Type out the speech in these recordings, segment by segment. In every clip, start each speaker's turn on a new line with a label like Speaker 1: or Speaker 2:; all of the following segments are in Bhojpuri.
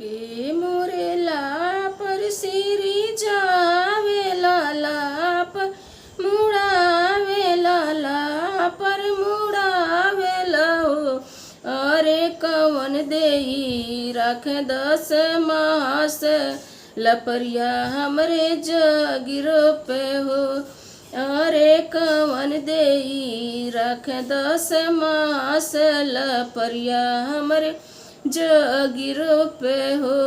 Speaker 1: के मोरे लापर सिरी जावे लाप मुड़ावे लापर मुड़ावे हो। अरे कवन देई रख 10 मास लपरिया हमरे जगिरो पे हो। अरे कवन देई रख 10 मास लपरिया हमरे जगिरो पे हो।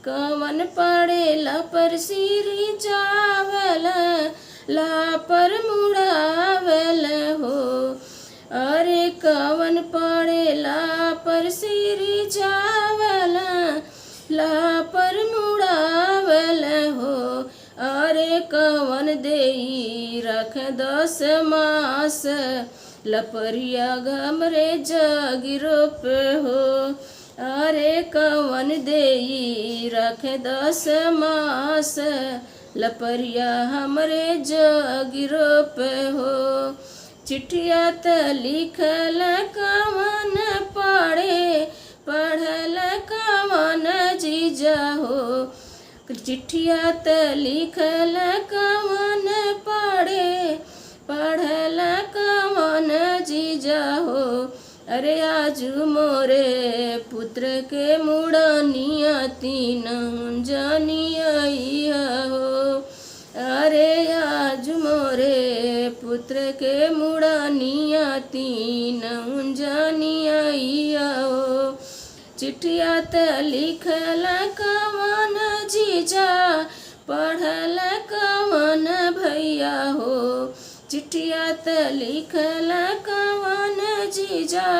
Speaker 1: कवन पड़े लपर सिरी जावल लापर मुड़ावल हो। अरे कवन पड़े लापर सिरी जावल लापर मुड़ावल हो। अरे कवन देई रख 10 मास लपरिया घमरे जगिरो पे हो। अरे कवन देई रख 10 मास लपरिया हमरे जगिरो पे हो। चिट्ठिया त लिखल कवन पढ़े पढ़ल कवन जीजा हो। चिट्ठिया त लिखल कवन पढ़े पढ़ल कवन जीजा हो। अरे आजू मोरे पुत्र के मुड़निया 3 जनिया हो। अरे आजू मोरे पुत्र के मुड़निया 3 जनिया हो। चिट्ठिया त लिखल कवन जीजा पढ़ल कवन भैया हो। चिट्ठिया त लिखल कवन जीजा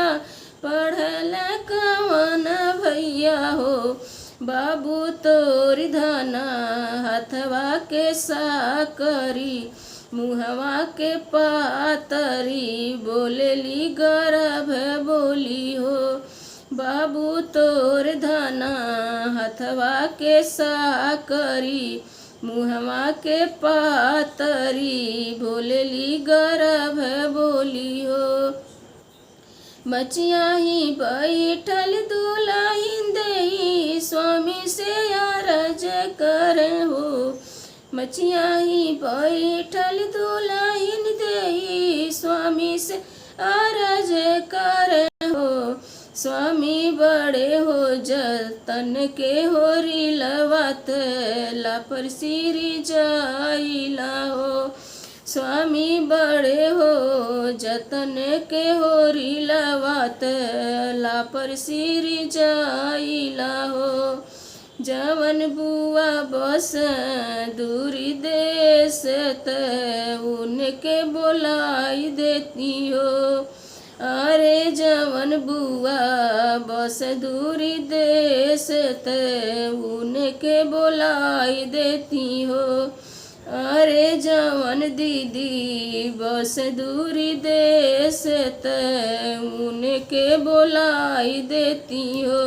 Speaker 1: पढ़ल कवन भैया हो। बाबू तोरी धना हथवा के साकरी मुहवा के पातरी बोलेली गर्भ बोली हो। बाबू तोर धना हथवा के साकरी मुहवा के पातरी बोलेली गर्भ बोली हो। मचिया ही बैठल दुल्हन देई स्वामी से अरज कर हो। मचिया ही बैठल दुल्हन देई स्वामी से अरज कर हो। स्वामी बड़े हो जतन के होरी लवत लापर सिरी जाइला हो। स्वामी बड़े हो जतन के होरी लवत लापर सिरी जाइला हो। जवन बुआ बस दूरी देश त उनके बोलाई देती हो। अरे जवन बुआ बस दूरी देश त उनके बोलाई देती हो। अरे जवन दीदी बस दूरी देश त उनके बोलाई देती हो।